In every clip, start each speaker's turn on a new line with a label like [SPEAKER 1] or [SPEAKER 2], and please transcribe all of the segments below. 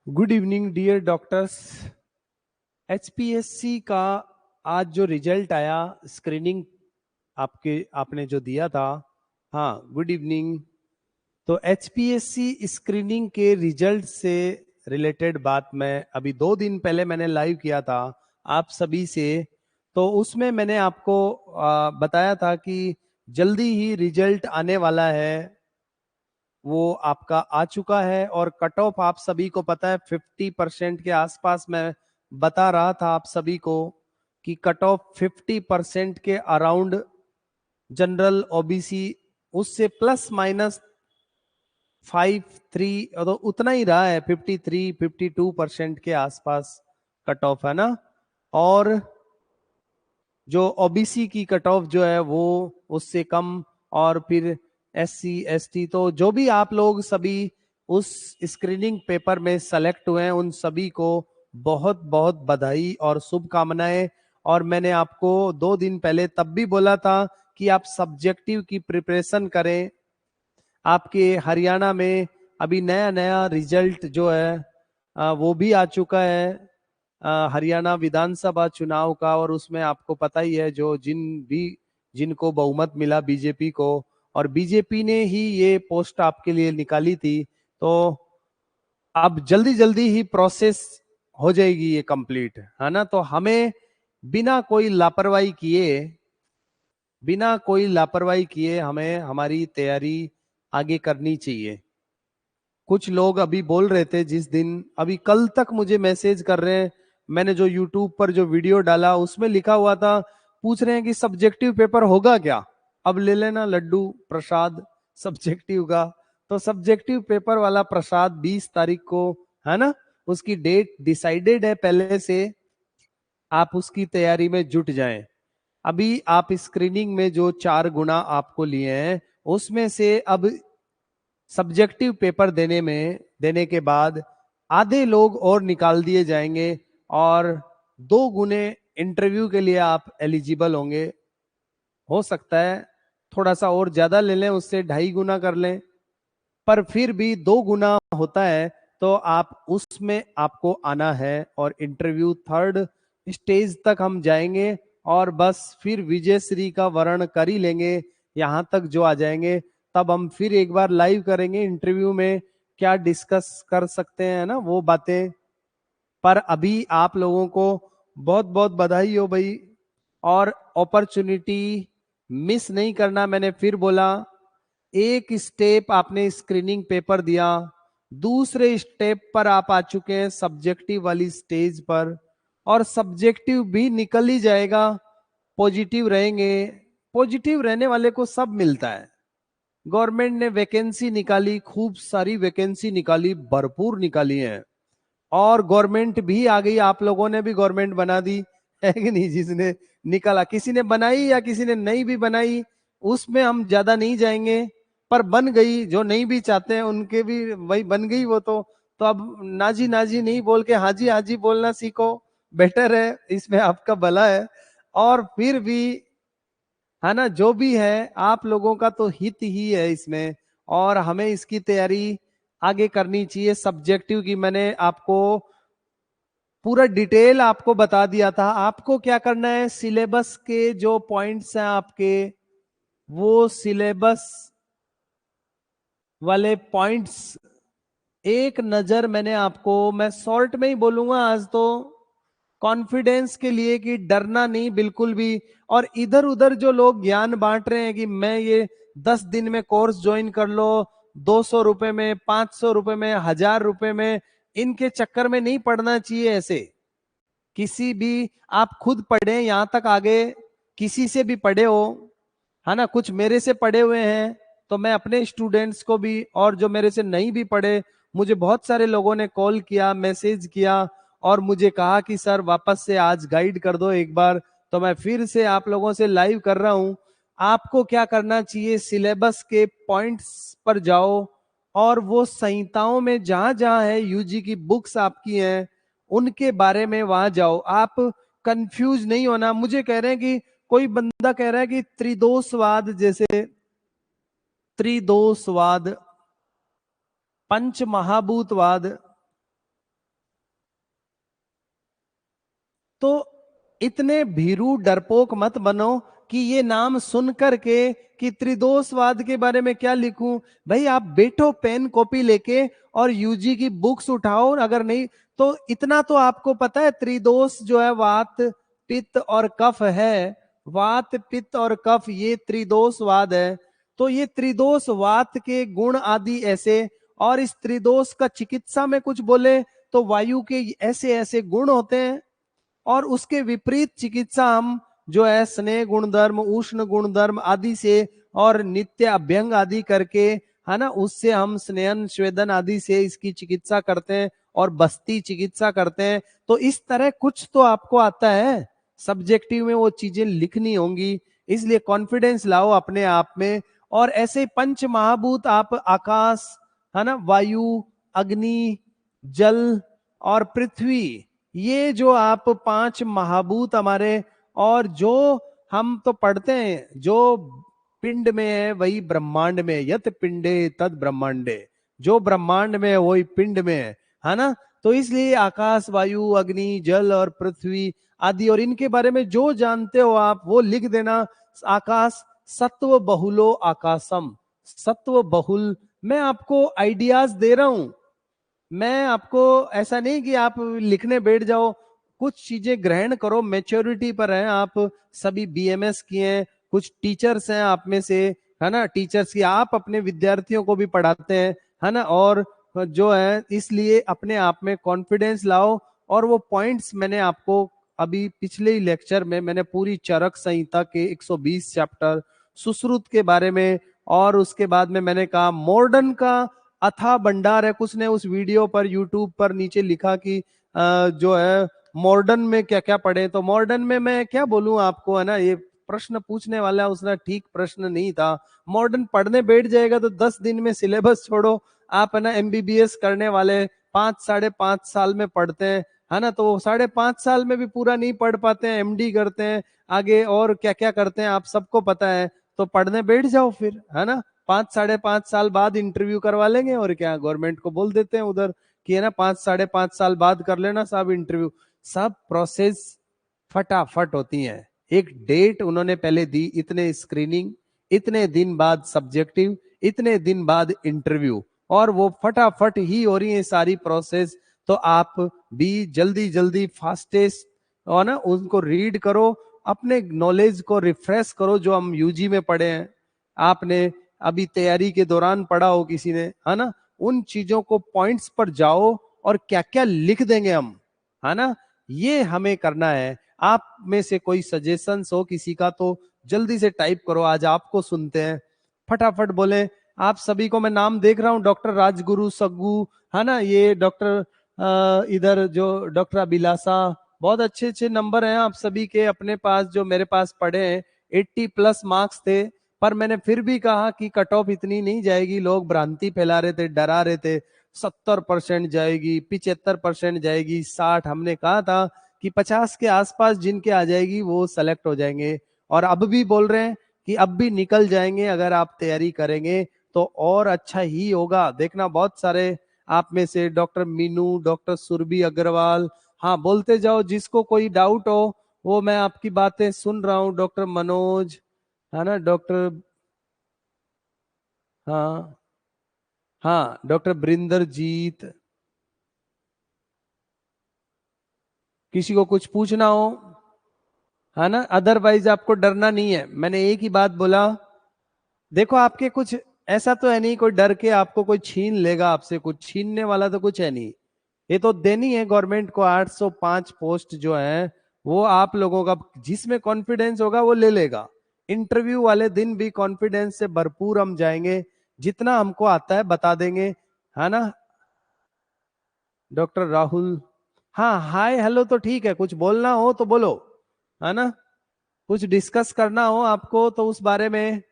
[SPEAKER 1] Good evening dear doctors. HPSC का आज जो रिजल्ट आया, स्क्रीनिंग आपने जो दिया था। हाँ, गुड इवनिंग। तो एचपीएससी स्क्रीनिंग के रिजल्ट से रिलेटेड बात मैं अभी 2 दिन पहले मैंने लाइव किया था आप सभी से। तो उसमें मैंने आपको बताया था कि जल्दी ही रिजल्ट आने वाला है, वो आपका आ चुका है। और कट ऑफ आप सभी को पता है 50% के आसपास। मैं बता रहा था आप सभी को कि कट ऑफ 50% के अराउंड जनरल ओबीसी, उससे प्लस माइनस 5-3 तो उतना ही रहा है, 53-52% के आसपास कट ऑफ है ना। और जो ओबीसी की कट ऑफ जो है वो उससे कम, और फिर एससी एसटी। तो जो भी आप लोग सभी उस स्क्रीनिंग पेपर में सेलेक्ट हुए हैं उन सभी को बहुत बहुत बधाई और शुभकामनाएं। और मैंने आपको 2 दिन पहले तब भी बोला था कि आप सब्जेक्टिव की प्रिपरेशन करें। आपके हरियाणा में अभी नया नया रिजल्ट जो है वो भी आ चुका है, हरियाणा विधानसभा चुनाव का। और उसमें आपको पता ही है जो जिनको बहुमत मिला बीजेपी को, और बीजेपी ने ही ये पोस्ट आपके लिए निकाली थी। तो अब जल्दी जल्दी ही प्रोसेस हो जाएगी ये कंप्लीट, है ना। तो हमें बिना कोई लापरवाही किए हमें हमारी तैयारी आगे करनी चाहिए। कुछ लोग अभी बोल रहे थे, जिस दिन अभी कल तक मुझे मैसेज कर रहे हैं, मैंने जो यूट्यूब पर जो वीडियो डाला उसमें लिखा हुआ था, पूछ रहे हैं कि सब्जेक्टिव पेपर होगा क्या, अब ले लेना लड्डू प्रसाद सब्जेक्टिव का। तो सब्जेक्टिव पेपर वाला प्रसाद 20 तारीख को, है ना, उसकी डेट डिसाइडेड है पहले से। आप उसकी तैयारी में जुट जाएं। अभी आप स्क्रीनिंग में जो 4 गुना आपको लिए हैं उसमें से अब सब्जेक्टिव पेपर देने के बाद आधे लोग और निकाल दिए जाएंगे, और 2 गुने इंटरव्यू के लिए आप एलिजिबल होंगे। हो सकता है थोड़ा सा और ज्यादा ले लें, उससे 2.5 गुना कर लें, पर फिर भी 2 गुना होता है। तो आप उसमें आपको आना है, और इंटरव्यू 3rd स्टेज तक हम जाएंगे, और बस फिर विजयश्री का वर्ण कर ही लेंगे। यहां तक जो आ जाएंगे तब हम फिर एक बार लाइव करेंगे इंटरव्यू में, क्या डिस्कस कर सकते हैं ना वो बातें। पर अभी आप लोगों को बहुत बहुत बधाई हो भाई, और अपॉर्चुनिटी मिस नहीं करना। मैंने फिर बोला, एक स्टेप आपने स्क्रीनिंग पेपर दिया, दूसरे स्टेप पर आप आ चुके हैं सब्जेक्टिव वाली स्टेज पर, और सब्जेक्टिव भी निकल ही जाएगा। पॉजिटिव रहेंगे, पॉजिटिव रहने वाले को सब मिलता है। गवर्नमेंट ने वैकेंसी निकाली, खूब सारी वैकेंसी निकाली, भरपूर निकाली है, और गवर्नमेंट भी आ गई। आप लोगों ने भी गवर्नमेंट बना दी है कि नहीं, जिसने निकाला, किसी ने बनाई या किसी ने नहीं भी बनाई, उसमें हम ज्यादा नहीं जाएंगे, पर बन गई। जो नहीं भी चाहते हैं उनके भी वही बन गई वो। तो अब नाजी नाजी नहीं बोल के हाजी हाजी बोलना सीखो, बेटर है, इसमें आपका भला है। और फिर भी, है ना, जो भी है आप लोगों का तो हित ही है इसमें, और हमें इसकी तैयारी आगे करनी चाहिए। सब्जेक्टिव की मैंने आपको पूरा डिटेल आपको बता दिया था। आपको क्या करना है, सिलेबस के जो पॉइंट्स हैं आपके, वो सिलेबस वाले पॉइंट्स एक नजर मैंने आपको, मैं शॉर्ट में ही बोलूंगा आज तो, कॉन्फिडेंस के लिए कि डरना नहीं बिल्कुल भी। और इधर उधर जो लोग ज्ञान बांट रहे हैं कि मैं ये 10 दिन में कोर्स ज्वाइन कर लो, 200 रुपए में, 500 रुपए में, 1000 रुपए में, इनके चक्कर में नहीं पड़ना चाहिए। ऐसे किसी भी, आप खुद पढ़े यहां तक आगे, किसी से भी पढ़े हो, है ना, कुछ मेरे से पढ़े हुए हैं, तो मैं अपने स्टूडेंट्स को भी, और जो मेरे से नहीं भी पढ़े, मुझे बहुत सारे लोगों ने कॉल किया, मैसेज किया, और मुझे कहा कि सर वापस से आज गाइड कर दो एक बार। तो मैं फिर से आप लोगों से लाइव कर रहा हूं। आपको क्या करना चाहिए, सिलेबस के पॉइंट्स पर जाओ, और वो संहिताओं में जहां जहां है, यूजी की बुक्स आपकी हैं, उनके बारे में वहां जाओ। आप कंफ्यूज नहीं होना। मुझे कह रहे हैं कि कोई बंदा कह रहा है कि त्रिदोषवाद, जैसे त्रिदोषवाद, पंच महाभूतवाद, तो इतने भीरू डरपोक मत बनो कि ये नाम सुन करके कि त्रिदोषवाद के बारे में क्या लिखूं। भाई आप बैठो पेन कॉपी लेके और यूजी की बुक्स उठाओ, अगर नहीं तो इतना तो आपको पता है त्रिदोष जो है वात पित्त और कफ है। वात पित्त और कफ ये त्रिदोषवाद है। तो ये त्रिदोष वात के गुण आदि ऐसे, और इस त्रिदोष का चिकित्सा में कुछ बोले तो वायु के ऐसे ऐसे गुण होते हैं, और उसके विपरीत चिकित्सा हम जो है स्नेह गुणधर्म उष्ण गुणधर्म आदि से और नित्य अभ्यंग आदि करके, है ना, उससे हम स्नेहन स्वेदन आदि से इसकी चिकित्सा करते हैं और बस्ती चिकित्सा करते हैं। तो इस तरह कुछ तो आपको आता है, सब्जेक्टिव में वो चीजें लिखनी होंगी, इसलिए कॉन्फिडेंस लाओ अपने आप में। और ऐसे पंच महाभूत आप आकाश, है ना, वायु, अग्नि, जल और पृथ्वी, ये जो आप पांच महाभूत हमारे, और जो हम तो पढ़ते हैं जो पिंड में है वही ब्रह्मांड में, यत पिंडे तद ब्रह्मांडे, जो ब्रह्मांड में है वही पिंड में है ना। तो इसलिए आकाश, वायु, अग्नि, जल और पृथ्वी आदि, और इनके बारे में जो जानते हो आप वो लिख देना। आकाश सत्व बहुलो आकाशम, सत्व बहुल। मैं आपको आइडियाज दे रहा हूं, मैं आपको ऐसा नहीं कि आप लिखने बैठ जाओ, कुछ चीजें ग्रहण करो। मैच्योरिटी पर हैं आप सभी, बीएमएस किए हैं, कुछ टीचर्स हैं आप में से, है ना, टीचर्स की आप अपने विद्यार्थियों को भी पढ़ाते हैं, है ना, और जो है इसलिए अपने आप में कॉन्फिडेंस लाओ। और वो पॉइंट्स मैंने आपको अभी पिछले ही लेक्चर में मैंने पूरी चरक संहिता के 120 चैप्टर, सुश्रुत के बारे में, और उसके बाद में मैंने कहा मॉडर्न का अथा भंडार है। कुछ ने उस वीडियो पर यूट्यूब पर नीचे लिखा कि जो है मॉडर्न में क्या क्या पढ़े, तो मॉडर्न में मैं क्या बोलूं आपको, है ना, ये प्रश्न पूछने वाला उसने ठीक प्रश्न नहीं था। मॉडर्न पढ़ने बैठ जाएगा तो 10 दिन में सिलेबस छोड़ो आप, है ना, एमबीबीएस करने वाले 5-5.5 साल में पढ़ते हैं, है ना, तो 5.5 साल में भी पूरा नहीं पढ़ पाते हैं, एमडी करते हैं, आगे और क्या क्या करते हैं आप सबको पता है। तो पढ़ने बैठ जाओ फिर, है ना, 5-5.5 साल बाद इंटरव्यू करवा लेंगे, और क्या गवर्नमेंट को बोल देते हैं उधर कि है ना 5-5.5 साल बाद कर लेना साहब इंटरव्यू। सब प्रोसेस फटाफट होती है, एक डेट उन्होंने पहले दी, इतने स्क्रीनिंग, इतने दिन बाद सब्जेक्टिव, इतने दिन बाद इंटरव्यू, और वो फटाफट ही हो रही है सारी प्रोसेस। तो आप भी जल्दी जल्दी फास्टेस्ट और ना उनको रीड करो, अपने नॉलेज को रिफ्रेश करो जो हम यूजी में पढ़े हैं, आपने अभी तैयारी के दौरान पढ़ा हो किसी ने, है ना, उन चीजों को पॉइंट्स पर जाओ और क्या क्या लिख देंगे हम, है ना, ये हमें करना है। आप में से कोई सजेशंस हो किसी का तो जल्दी से टाइप करो, आज आपको सुनते हैं, फटाफट बोले। आप सभी को मैं नाम देख रहा हूं, डॉक्टर राजगुरु सग्गू, है ना, ये डॉक्टर इधर जो डॉक्टर अभिलाषा, बहुत अच्छे अच्छे नंबर हैं आप सभी के अपने पास, जो मेरे पास पढ़े हैं 80+ मार्क्स थे। पर मैंने फिर भी कहा कि कट ऑफ इतनी नहीं जाएगी, लोग भ्रांति फैला रहे थे, डरा रहे थे, 70% जाएगी, 75% जाएगी, 60, हमने कहा था कि 50 के आसपास जिनके आ जाएगी वो सेलेक्ट हो जाएंगे। और अब भी बोल रहे हैं कि अब भी निकल जाएंगे अगर आप तैयारी करेंगे तो, और अच्छा ही होगा। देखना बहुत सारे आप में से, डॉक्टर मीनू, डॉक्टर सुरभि अग्रवाल, हाँ बोलते जाओ, जिसको कोई डाउट हो वो, मैं आपकी बातें सुन रहा हूँ, डॉक्टर मनोज, है ना, डॉक्टर, हाँ हाँ, डॉक्टर ब्रिंदर जीत, किसी को कुछ पूछना हो, है ना, अदरवाइज आपको डरना नहीं है। मैंने एक ही बात बोला, देखो आपके कुछ ऐसा तो है नहीं कोई डर के आपको कोई छीन लेगा आपसे, कुछ छीनने वाला तो कुछ है नहीं। ये तो देनी है गवर्नमेंट को 805 पोस्ट जो है, वो आप लोगों का जिसमें कॉन्फिडेंस होगा वो ले लेगा। इंटरव्यू वाले दिन भी कॉन्फिडेंस से भरपूर हम जाएंगे, जितना हमको आता है बता देंगे, है ना। डॉक्टर राहुल, हाँ हाय हेलो तो ठीक है, कुछ बोलना हो तो बोलो, है ना, कुछ डिस्कस करना हो आपको तो उस बारे में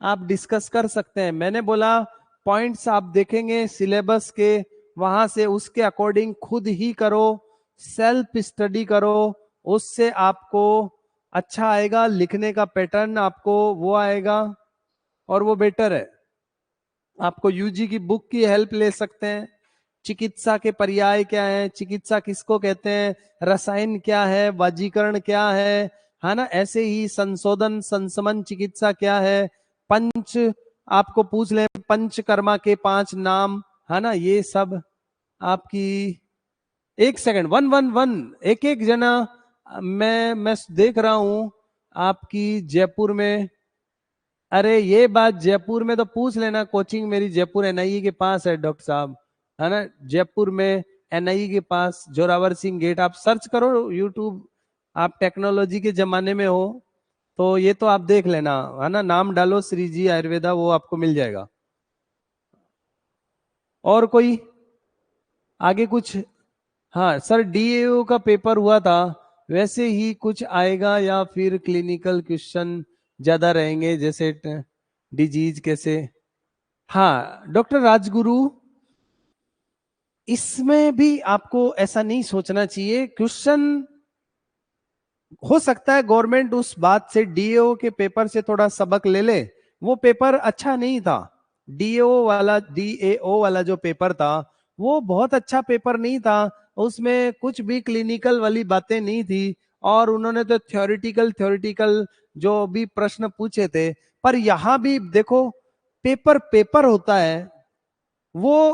[SPEAKER 1] आप डिस्कस कर सकते हैं। मैंने बोला पॉइंट्स आप देखेंगे सिलेबस के, वहां से उसके अकॉर्डिंग खुद ही करो, सेल्फ स्टडी करो, उससे आपको अच्छा आएगा, लिखने का पैटर्न आपको वो आएगा, और वो बेटर है। आपको यूजी की बुक की हेल्प ले सकते हैं, चिकित्सा के पर्याय क्या है, चिकित्सा किसको कहते हैं, रसायन क्या है, वाजीकरण क्या है ना। ऐसे ही संशोधन संशमन चिकित्सा क्या है, पंच आपको पूछ ले पंचकर्मा के 5 नाम, है ना। ये सब आपकी, एक सेकंड, वन वन वन, एक एक जना, मैं देख रहा हूं आपकी जयपुर में। अरे ये बात जयपुर में तो पूछ लेना, कोचिंग मेरी जयपुर एनआईई के पास है डॉक्टर साहब, है ना। जयपुर में एनआईई के पास जोरावर सिंह गेट, आप सर्च करो यूट्यूब, आप टेक्नोलॉजी के जमाने में हो तो ये तो आप देख लेना, है ना। नाम डालो श्रीजी आयुर्वेदा, वो आपको मिल जाएगा। और कोई आगे कुछ? हाँ सर, डीएओ का पेपर हुआ था, वैसे ही कुछ आएगा या फिर क्लिनिकल क्वेश्चन ज्यादा रहेंगे, जैसे डिजीज कैसे? हाँ डॉक्टर राजगुरु, इसमें भी आपको ऐसा नहीं सोचना चाहिए, क्वेश्चन हो सकता है गवर्नमेंट उस बात से डीएओ के पेपर से थोड़ा सबक ले ले, वो पेपर अच्छा नहीं था। डीएओ वाला जो पेपर था वो बहुत अच्छा पेपर नहीं था, उसमें कुछ भी क्लिनिकल वाली बातें नहीं थी, और उन्होंने तो थ्योरेटिकल जो भी प्रश्न पूछे थे। पर यहां भी देखो, पेपर पेपर होता है, वो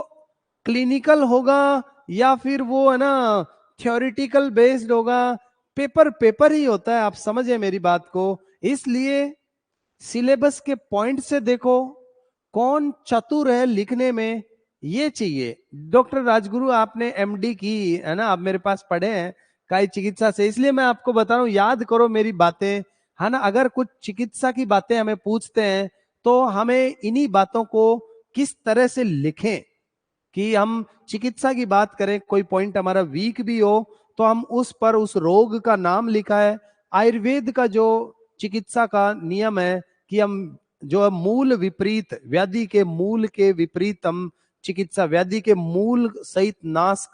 [SPEAKER 1] क्लिनिकल होगा या फिर वो है ना थ्योरेटिकल बेस्ड होगा, पेपर पेपर ही होता है, आप समझे मेरी बात को। इसलिए सिलेबस के पॉइंट से देखो कौन चतुर है लिखने में, ये चाहिए। डॉक्टर राजगुरु आपने एमडी की है ना, आप मेरे पास पढ़े हैं काय चिकित्सा से, इसलिए मैं आपको बता रहा हूं, याद करो मेरी बातें, है ना। अगर कुछ चिकित्सा की बातें हमें पूछते हैं तो हमें इन्हीं बातों को किस तरह से लिखें, कि हम चिकित्सा की बात करें, कोई पॉइंट हमारा वीक भी हो तो हम उस पर उस रोग का नाम लिखा है। आयुर्वेद का जो चिकित्सा का नियम है कि हम जो मूल विपरीत, व्याधि के मूल के विपरीत हम चिकित्सा, व्याधि के मूल सहित नाश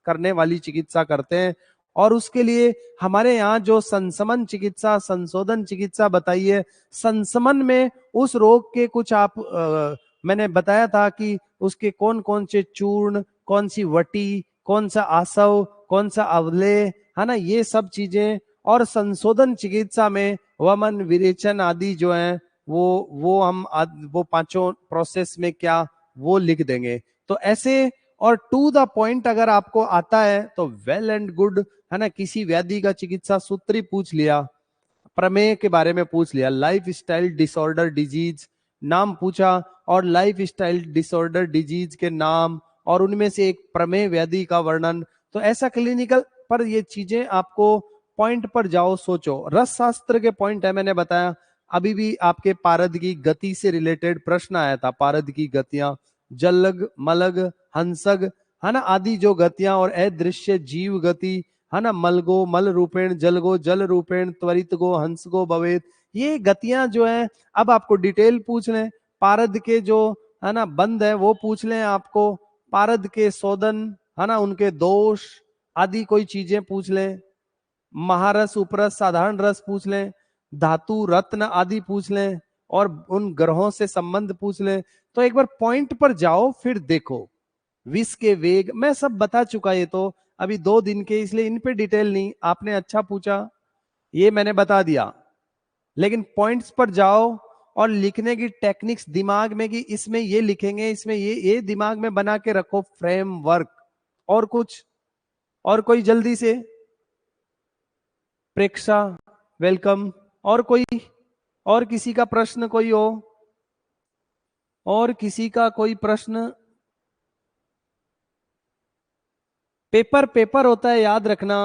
[SPEAKER 1] करने वाली चिकित्सा करते हैं। और उसके लिए हमारे यहाँ जो संशमन चिकित्सा संशोधन चिकित्सा बताई है, संशमन में उस रोग के कुछ आप मैंने बताया था कि उसके कौन कौन से चूर्ण, कौन सी वटी, कौन सा आसव, कौन सा अवलेय, है ना, ये सब चीजें। और संशोधन चिकित्सा में वमन विरेचन आदि जो है वो हम वो पांचों प्रोसेस में क्या वो लिख देंगे। तो ऐसे, और टू द पॉइंट अगर आपको आता है तो वेल एंड गुड, है ना। किसी व्याधि का चिकित्सा सूत्र ही पूछ लिया, प्रमेय के बारे में पूछ लिया, लाइफ स्टाइल डिसऑर्डर डिजीज नाम पूछा, और लाइफ स्टाइल डिसऑर्डर डिजीज के नाम, और उनमें से एक प्रमेय व्याधि का वर्णन, तो ऐसा क्लिनिकल पर ये चीजें आपको पॉइंट पर जाओ सोचो। रस शास्त्र के पॉइंट है, मैंने बताया। अभी भी आपके पारद की गति से रिलेटेड प्रश्न आया था, पारद की गतियां, जलग मलग हंसग, है ना, आदि जो गतियां, और अदृश्य जीव गति, है ना, मलगो मल रूपेण, जलगो जल रूपेण, त्वरित गो हंस गो भवेत, ये गतियां जो है। अब आपको डिटेल पूछ लें, पारद के जो है ना बंद है वो पूछ लें आपको, पारद के शोधन, है ना, उनके दोष आदि कोई चीजें पूछ लें, महारस उपरस साधारण रस पूछ लें, धातु रत्न आदि पूछ लें, और उन ग्रहों से संबंध पूछ लें। तो एक बार पॉइंट पर जाओ, फिर देखो विष के वेग, मैं सब बता चुका, ये तो अभी 2 दिन के, इसलिए इन पे डिटेल नहीं। आपने अच्छा पूछा, ये मैंने बता दिया, लेकिन पॉइंट्स पर जाओ और लिखने की टेक्निक्स दिमाग में, कि इसमें ये लिखेंगे, इसमें ये दिमाग में बना के रखो फ्रेमवर्क। और कुछ? और कोई जल्दी से? प्रेक्षा वेलकम। और कोई? और किसी का प्रश्न कोई हो? और किसी का कोई प्रश्न? पेपर पेपर होता है, याद रखना।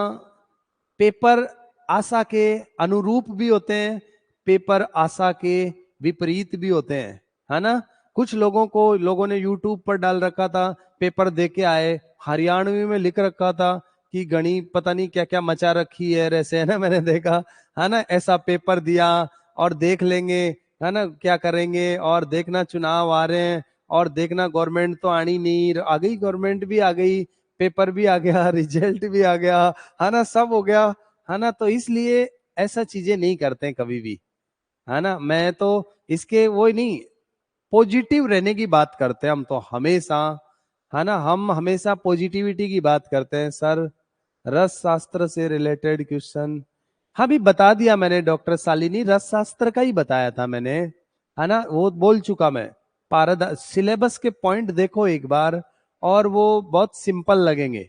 [SPEAKER 1] पेपर आशा के अनुरूप भी होते हैं, पेपर आशा के विपरीत भी होते हैं, है ना। कुछ लोगों ने यूट्यूब पर डाल रखा था, पेपर दे के आए, हरियाणवी में लिख रखा था कि गणी पता नहीं क्या क्या मचा रखी है, ऐसे, है ना, मैंने देखा, है ना, ऐसा पेपर दिया और देख लेंगे, है ना, क्या करेंगे, और देखना चुनाव आ रहे हैं, और देखना गवर्नमेंट तो आनी नहीं, आ गई गवर्नमेंट भी आ गई, पेपर भी आ गया, रिजल्ट भी आ गया, है ना, सब हो गया, है ना। तो इसलिए ऐसा चीजें नहीं करते कभी भी, है ना। मैं तो इसके वो नहीं, पॉजिटिव रहने की बात करते हैं हम तो हमेशा, है ना, हम हमेशा पॉजिटिविटी की बात करते हैं सर, रस शास्त्र से रिलेटेड क्वेश्चन। हाँ भी बता दिया मैंने डॉक्टर शालिनी, रस शास्त्र का ही बताया था मैंने, है ना, वो बोल चुका मैं। पारद सिलेबस के पॉइंट देखो एक बार, और वो बहुत सिंपल लगेंगे।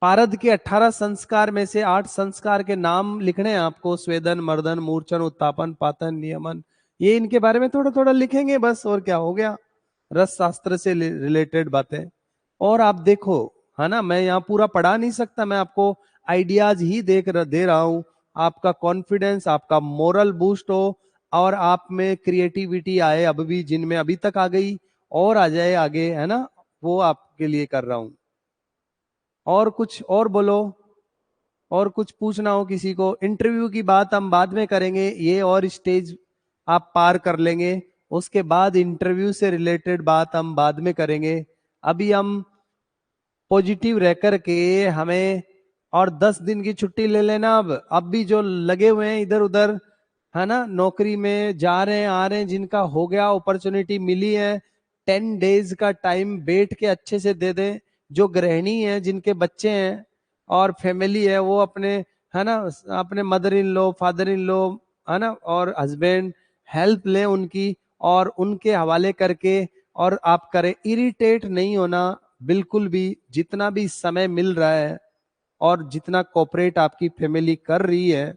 [SPEAKER 1] पारद के 18 संस्कार में से 8 संस्कार के नाम लिखने हैं आपको, स्वेदन, मर्दन, मूर्छन, उत्तापन, पातन, नियमन, ये इनके बारे में थोड़ा थोड़ा लिखेंगे बस, और क्या हो गया, रस शास्त्र से रिलेटेड बातें। और आप देखो, है ना, मैं यहाँ पूरा पढ़ा नहीं सकता, मैं आपको आइडियाज ही दे रहा हूं, आपका कॉन्फिडेंस, आपका मोरल बूस्ट हो, और आप में क्रिएटिविटी आए, अब भी जिनमें अभी तक आ गई और आ जाए आगे, है ना, वो आपके लिए कर रहा हूं। और कुछ और बोलो, और कुछ पूछना हो किसी को। इंटरव्यू की बात हम बाद में करेंगे, ये और स्टेज आप पार कर लेंगे, उसके बाद इंटरव्यू से रिलेटेड बात हम बाद में करेंगे। अभी हम पॉजिटिव रह कर के हमें, और 10 दिन की छुट्टी ले लेना। अब भी जो लगे हुए हैं इधर उधर, है ना, नौकरी में जा रहे हैं आ रहे हैं, जिनका हो गया, अपॉर्चुनिटी मिली है, 10 डेज का टाइम बैठ के अच्छे से दे दें। जो गृहिणी है, जिनके बच्चे हैं और फैमिली है, वो अपने, है ना, अपने mother in low, father in लो, है ना, और हस्बैंड, हेल्प लें उनकी, और उनके हवाले करके, और आप करें। इरिटेट नहीं होना बिल्कुल भी, जितना भी समय मिल रहा है और जितना कोऑपरेट आपकी फैमिली कर रही है,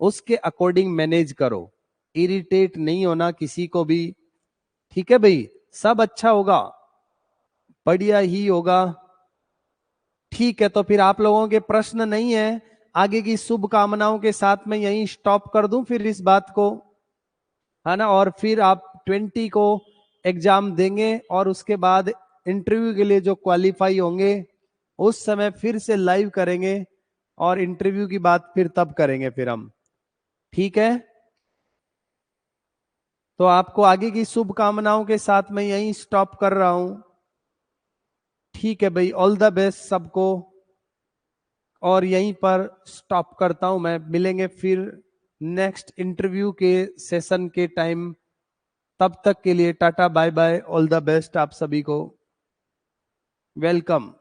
[SPEAKER 1] उसके अकॉर्डिंग मैनेज करो। इरिटेट नहीं होना किसी को भी, ठीक है भाई, सब अच्छा होगा, बढ़िया ही होगा। ठीक है, तो फिर आप लोगों के प्रश्न नहीं है, आगे की शुभकामनाओं के साथ मैं यहीं स्टॉप कर दूं फिर इस बात को, है ना। और फिर आप 20 को एग्जाम देंगे, और उसके बाद इंटरव्यू के लिए जो क्वालिफाई होंगे, उस समय फिर से लाइव करेंगे, और इंटरव्यू की बात फिर तब करेंगे फिर हम, ठीक है। तो आपको आगे की शुभकामनाओं के साथ मैं यहीं स्टॉप कर रहा हूं, ठीक है भाई, ऑल द बेस्ट सबको, और यहीं पर स्टॉप करता हूं मैं। मिलेंगे फिर नेक्स्ट इंटरव्यू के सेशन के टाइम, तब तक के लिए tata bye bye, all the best आप सभी को, वेलकम।